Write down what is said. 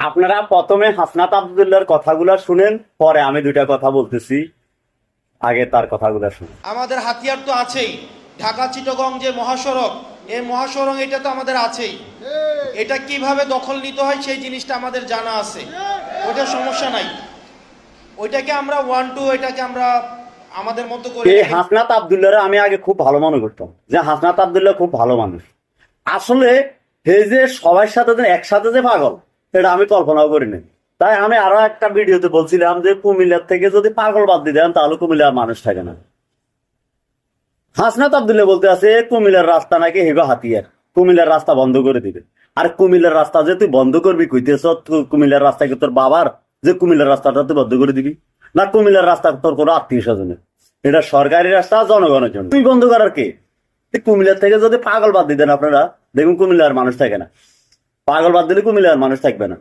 আপনারা প্রথমে হাসনাত আব্দুল্লাহর কথাগুলো শুনেন, পরে আমি দুইটা কথা বলতেছি, আগে তার কথাগুলো শুনুন। আমাদের হাতিয়ার তো আছেই, ঢাকা চিটাগং যে মহাসড়ক, এই মহাসড়ক এটা তো আমাদের আছেই। এটা কিভাবে দখল নিতে হয় সেই জিনিসটা আমাদের জানা আছে, ওটা সমস্যা নাই। ওইটাকে আমরা এটাকে আমরা আমাদের মতো করে এই হাসনাত আব্দুল্লাহরে আমি আগে খুব ভালো মনে করতাম, যে হাসনাত আব্দুল্লাহ খুব ভালো মানুষ। আসলে এই যে সবার সাথে যে একসাথে যে পাগল, এটা আমি কল্পনাও করিনি। তাই আমি আরো একটা ভিডিওতে বলছিলাম যে কুমিল্লার থেকে যদি পাগল বাদ দিয়ে দেন তাহলে কুমিল্লার মানুষ থাকে না। হাসনাত আব্দুল্লাহ বলতে আছে কুমিল্লার রাস্তা নাকি হেগো হাতিয়ার, কুমিল্লার রাস্তা বন্ধ করে দিবে। আর কুমিল্লার রাস্তা যে তুই বন্ধ করবি কইতেছ, কুমিল্লার রাস্তা কি তোর বাবার, যে কুমিল্লার রাস্তাটা তুই বন্ধ করে দিবি? না, কুমিল্লার রাস্তা তোর কোনো আত্মীয় স্বজনের, এটা সরকারি রাস্তা, জনগণের জন্য। তুই বন্ধ করার কে? কুমিল্লার থেকে যদি পাগল বাদ দিতেন আপনারা, দেখুন কুমিল্লার মানুষ থাকে না। পাগল বাদ দিলে কুমিল্লার মানুষ থাকবে না।